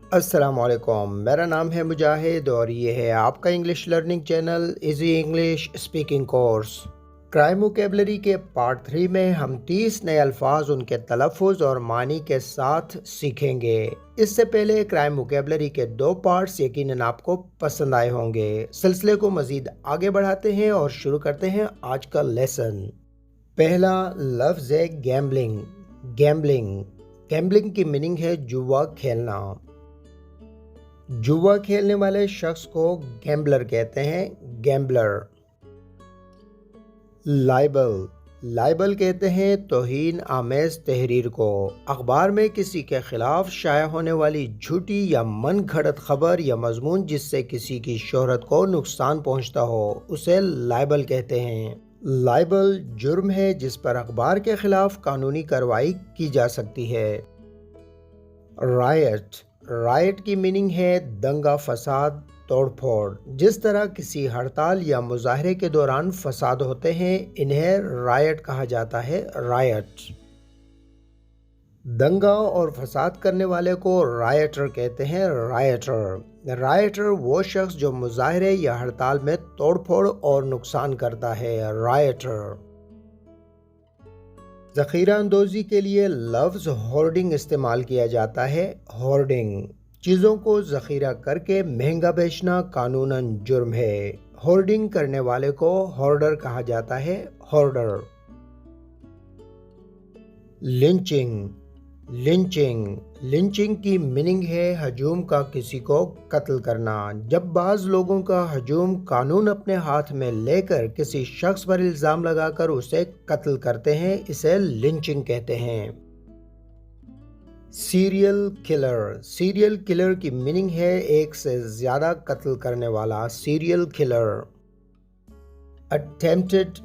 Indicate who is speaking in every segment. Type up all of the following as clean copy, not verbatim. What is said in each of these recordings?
Speaker 1: अस्सलाम वालेकुम। मेरा नाम है मुजाहिद और ये है आपका English learning channel easy English speaking course. Crime vocabulary के पार्ट 3 में हम 30 नए अल्फाज उनके तलफ़ुज़ और मानी के साथ सीखेंगे। इससे पहले क्राइम वोकैबुलरी के 2 पार्ट्स यकीनन आपको पसंद आए होंगे। सिलसिले को मज़ीद आगे बढ़ाते हैं और शुरू करते हैं आज का लेसन। पहला लफ्ज़ है गैम्बलिंग। गैम्बलिंग गैम्बलिंग की मीनिंग है जुआ खेलना। जुआ खेलने वाले शख्स को गैम्बलर कहते हैं, गैम्बलर। लाइबल लाइबल कहते हैं तौहीन आमेज तहरीर को। अखबार में किसी के खिलाफ शाया होने वाली झूठी या मन घड़त खबर या मजमून जिससे किसी की शोहरत को नुकसान पहुंचता हो, उसे लाइबल कहते हैं। लाइबल जुर्म है जिस पर अखबार के खिलाफ कानूनी कार्रवाई की जा सकती है। रायट रायट की मीनिंग है दंगा फसाद तोड़फोड़। जिस तरह किसी हड़ताल या मुजाहरे के दौरान फसाद होते हैं, इन्हें रायट कहा जाता है, रायट। दंगा और फसाद करने वाले को रायटर कहते हैं, रायटर। रायटर वो शख्स जो मुजाहरे या हड़ताल में तोड़फोड़ और नुकसान करता है, रायटर। ज़ख़ीरा अंदोज़ी के लिए लफ्ज़ होर्डिंग इस्तेमाल किया जाता है, होर्डिंग। चीज़ों को ज़ख़ीरा करके महंगा बेचना कानूनन जुर्म है। होर्डिंग करने वाले को होर्डर कहा जाता है, होर्डर। लिंचिंग लिंचिंग लिंचिंग की मीनिंग है हजूम का किसी को कत्ल करना। जब बाज़ लोगों का हजूम कानून अपने हाथ में लेकर किसी शख्स पर इल्ज़ाम लगाकर उसे कत्ल करते हैं, इसे लिंचिंग कहते हैं। सीरियल किलर की मीनिंग है एक से ज़्यादा कत्ल करने वाला, सीरियल किलर। अटेम्प्टेड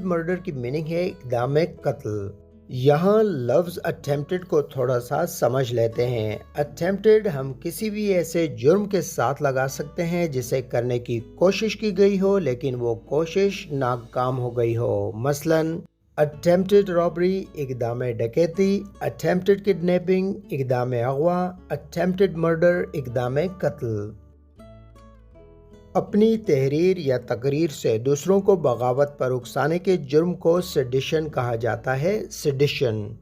Speaker 1: मर्डर की मीनिंग है इक़दाम कत्ल। यहाँ लफ्ज़ अटेम्प्टेड को थोड़ा सा समझ लेते हैं। अटेम्प्टेड हम किसी भी ऐसे जुर्म के साथ लगा सकते हैं जिसे करने की कोशिश की गई हो लेकिन वो कोशिश नाकाम हो गई हो। मसलन अटेम्प्टेड रॉबरी इक़दाम डकैती, अटेम्प्टेड किडनैपिंग इक़दाम अगवा, अटेम्प्टेड मर्डर इक़दाम कत्ल। अपनी तहरीर या तकरीर से दूसरों को बगावत पर उकसाने के जुर्म को सेडिशन कहा जाता है, सेडिशन।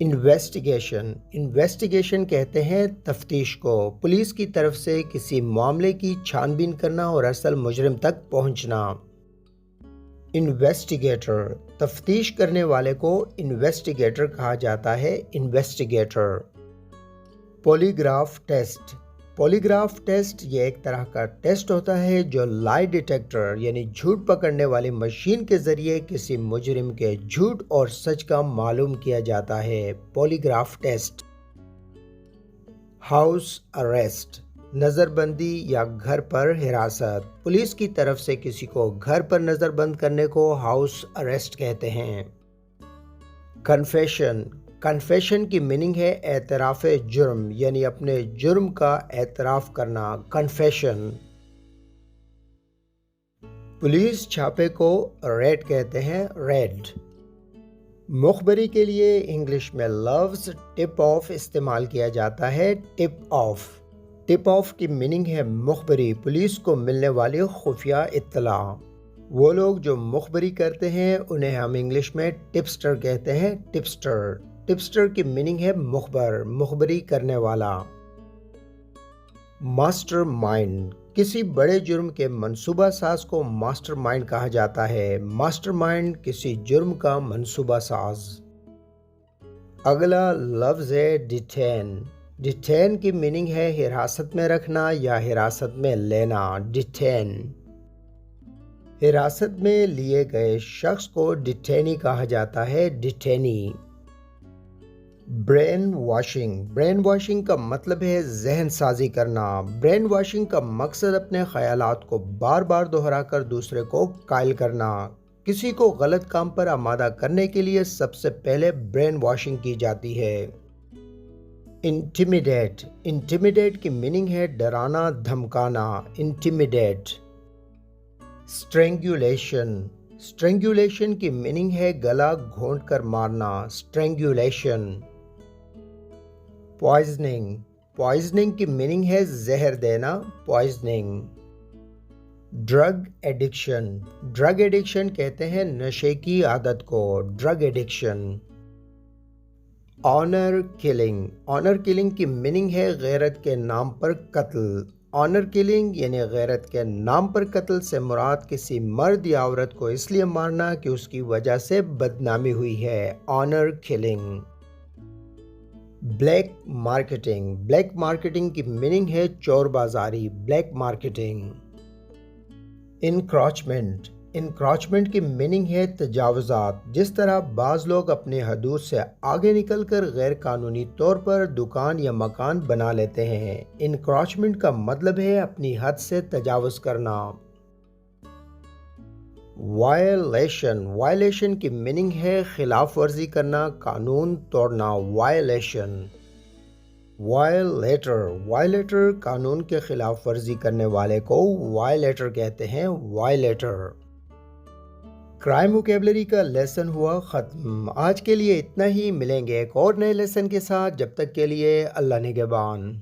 Speaker 1: इन्वेस्टिगेशन कहते हैं तफ्तीश को। पुलिस की तरफ से किसी मामले की छानबीन करना और असल मुजरिम तक पहुंचना। इन्वेस्टिगेटर तफ्तीश करने वाले को इन्वेस्टिगेटर कहा जाता है, इन्वेस्टिगेटर। पॉलीग्राफ टेस्ट ये एक तरह का टेस्ट होता है जो लाई डिटेक्टर यानी झूठ पकड़ने वाली मशीन के जरिए किसी मुजरिम के झूठ और सच का मालूम किया जाता है, पॉलीग्राफ टेस्ट। हाउस अरेस्ट नज़रबंदी या घर पर हिरासत। पुलिस की तरफ से किसी को घर पर नज़रबंद करने को हाउस अरेस्ट कहते हैं। कन्फेशन की मीनिंग है एतराफ़ जुर्म यानी अपने जुर्म का एतराफ़ करना, कन्फेशन। पुलिस छापे को रेड कहते हैं, रेड। मुखबरी के लिए इंग्लिश में लफ्ज़ टिप ऑफ इस्तेमाल किया जाता है, टिप ऑफ। टिप ऑफ की मीनिंग है मुखबरी, पुलिस को मिलने वाली खुफिया इत्तला। वो लोग जो मुखबरी करते हैं उन्हें हम इंग्लिश में टिप्सटर कहते हैं, टिप्सटर। टिप्सटर की मीनिंग है मुखबरी करने वाला। मास्टरमाइंड किसी बड़े जुर्म के मंसूबा साज को मास्टरमाइंड कहा जाता है, मास्टरमाइंड किसी जुर्म का मंसूबा साज। अगला लफ्ज़ है डिटेन की मीनिंग है हिरासत में रखना या हिरासत में लेना, डिटेन। हिरासत में लिए गए शख्स को डिटेनी कहा जाता है, डिटेनी। ब्रेन वॉशिंग का मतलब है जहन साजी करना। ब्रेन वॉशिंग का मकसद अपने ख्यालात को बार बार दोहराकर दूसरे को कायल करना। किसी को गलत काम पर आमादा करने के लिए सबसे पहले ब्रेन वॉशिंग की जाती है। इंटिमिडेट की मीनिंग है डराना धमकाना, इंटिमिडेट। स्ट्रेंगुलेशन की मीनिंग है गला घोंट कर मारना, स्ट्रेंगुलेशन। پوائزننگ، پوائزننگ کی میننگ ہے زہر دینا، poisoning. Drug addiction, drug addiction کہتے ہیں نشے کی عادت کو، drug addiction. Honour killing, honour killing کی میننگ ہے غیرت کے نام پر قتل، آنر کلنگ یعنی غیرت کے نام پر قتل سے مراد کسی مرد یا عورت کو اس لیے مارنا کہ اس کی وجہ سے بدنامی ہوئی ہے، honour killing. Black marketing, black marketing کی میننگ ہے چور بازاری، بلیک مارکیٹنگ۔ انکراچمنٹ، انکراچمنٹ کی میننگ ہے تجاوزات، جس طرح بعض لوگ اپنی حدود سے آگے نکل کر غیر قانونی طور پر دکان یا مکان بنا لیتے ہیں۔ انکراچمنٹ کا مطلب ہے اپنی حد سے تجاوز کرنا۔ وائلیشن، وائلیشن کی میننگ ہے خلاف ورزی کرنا، قانون توڑنا، وائلیشن۔ وائلیٹر، وائلیٹر قانون کے خلاف ورزی کرنے والے کو وائلیٹر کہتے ہیں، وائلیٹر۔ کرائم ووکیبلری کا لیسن ہوا ختم۔ آج کے لیے اتنا ہی، ملیں گے ایک اور نئے لیسن کے ساتھ، جب تک کے لیے اللہ نگہبان۔